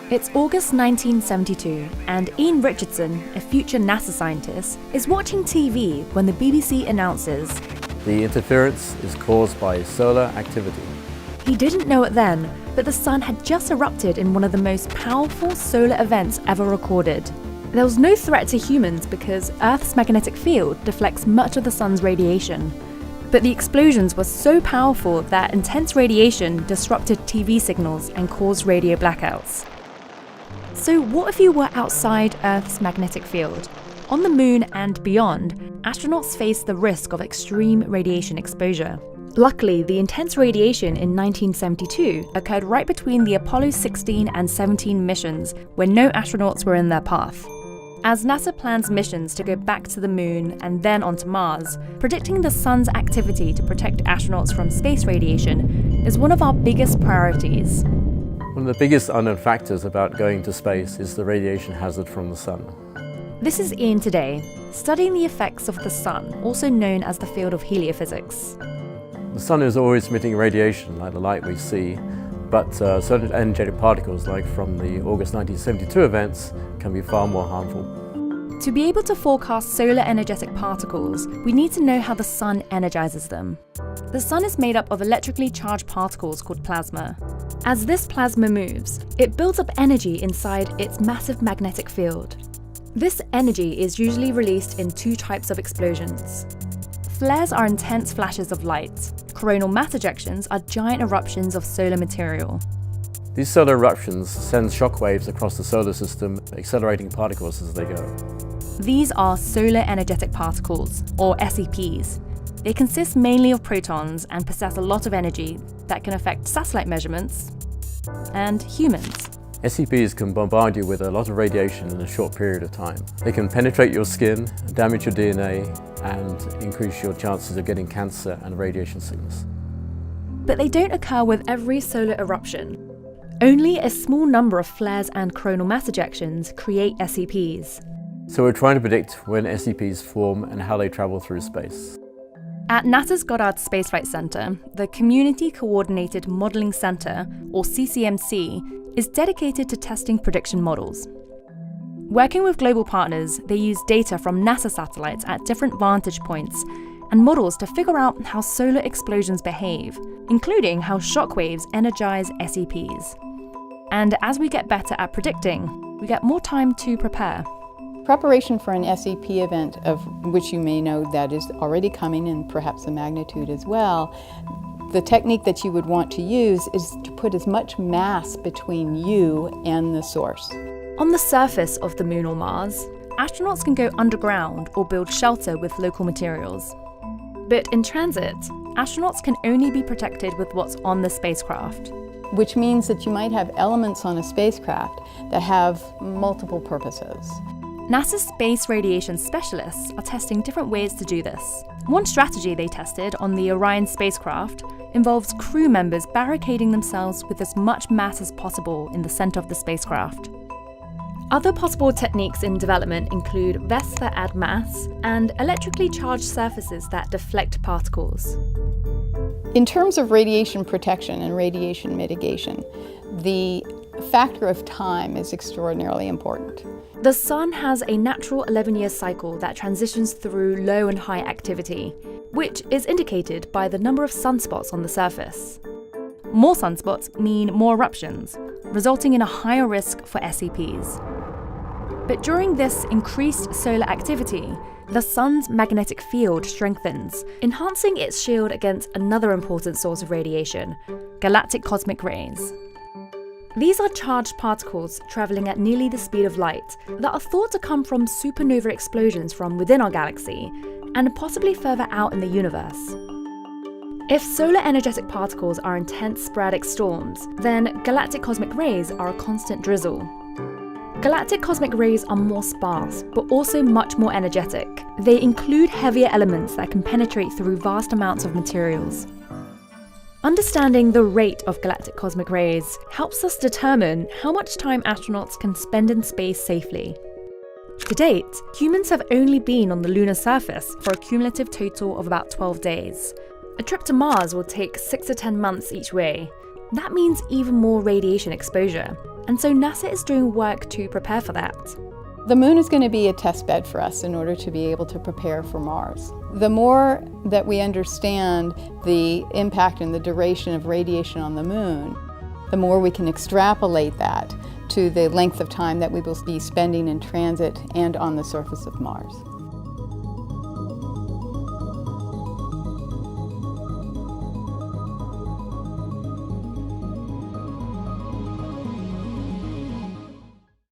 It's August 1972, and Ian Richardson, a future NASA scientist, is watching TV when the BBC announces the interference is caused by solar activity. He didn't know it then, but the sun had just erupted in one of the most powerful solar events ever recorded. There was no threat to humans because Earth's magnetic field deflects much of the sun's radiation. But the explosions were so powerful that intense radiation disrupted TV signals and caused radio blackouts. So what if you were outside Earth's magnetic field? On the moon and beyond, astronauts face the risk of extreme radiation exposure. Luckily, the intense radiation in 1972 occurred right between the Apollo 16 and 17 missions, when no astronauts were in their path. As NASA plans missions to go back to the moon and then onto Mars, predicting the sun's activity to protect astronauts from space radiation is one of our biggest priorities. One of the biggest unknown factors about going to space is the radiation hazard from the sun. This is Ian today, studying the effects of the sun, also known as the field of heliophysics. The sun is always emitting radiation like the light we see, but certain energetic particles, like from the August 1972 events, can be far more harmful. To be able to forecast solar energetic particles, we need to know how the sun energizes them. The sun is made up of electrically charged particles called plasma. As this plasma moves, it builds up energy inside its massive magnetic field. This energy is usually released in two types of explosions. Flares are intense flashes of light. Coronal mass ejections are giant eruptions of solar material. These solar eruptions send shock waves across the solar system, accelerating particles as they go. These are solar energetic particles, or SEPs. They consist mainly of protons and possess a lot of energy that can affect satellite measurements and humans. SEPs can bombard you with a lot of radiation in a short period of time. They can penetrate your skin, damage your DNA, and increase your chances of getting cancer and radiation sickness. But they don't occur with every solar eruption. Only a small number of flares and coronal mass ejections create SEPs. So we're trying to predict when SEPs form and how they travel through space. At NASA's Goddard Space Flight Center, the Community Coordinated Modeling Center, or CCMC, is dedicated to testing prediction models. Working with global partners, they use data from NASA satellites at different vantage points and models to figure out how solar explosions behave, including how shockwaves energize SEPs. And as we get better at predicting, we get more time to prepare. Preparation for an SEP event, of which you may know that is already coming and perhaps the magnitude as well, the technique that you would want to use is to put as much mass between you and the source. On the surface of the moon or Mars, astronauts can go underground or build shelter with local materials. But in transit, astronauts can only be protected with what's on the spacecraft. Which means that you might have elements on a spacecraft that have multiple purposes. NASA's space radiation specialists are testing different ways to do this. One strategy they tested on the Orion spacecraft involves crew members barricading themselves with as much mass as possible in the center of the spacecraft. Other possible techniques in development include vests that add mass and electrically charged surfaces that deflect particles. In terms of radiation protection and radiation mitigation, the factor of time is extraordinarily important. The sun has a natural 11-year cycle that transitions through low and high activity, which is indicated by the number of sunspots on the surface. More sunspots mean more eruptions, resulting in a higher risk for SEPs. But during this increased solar activity, the sun's magnetic field strengthens, enhancing its shield against another important source of radiation, galactic cosmic rays. These are charged particles traveling at nearly the speed of light that are thought to come from supernova explosions from within our galaxy and possibly further out in the universe. If solar energetic particles are intense sporadic storms, then galactic cosmic rays are a constant drizzle. Galactic cosmic rays are more sparse, but also much more energetic. They include heavier elements that can penetrate through vast amounts of materials. Understanding the rate of galactic cosmic rays helps us determine how much time astronauts can spend in space safely. To date, humans have only been on the lunar surface for a cumulative total of about 12 days. A trip to Mars will take 6 to 10 months each way, That means even more radiation exposure, and so NASA is doing work to prepare for that. The moon is going to be a test bed for us in order to be able to prepare for Mars. The more that we understand the impact and the duration of radiation on the moon, the more we can extrapolate that to the length of time that we will be spending in transit and on the surface of Mars.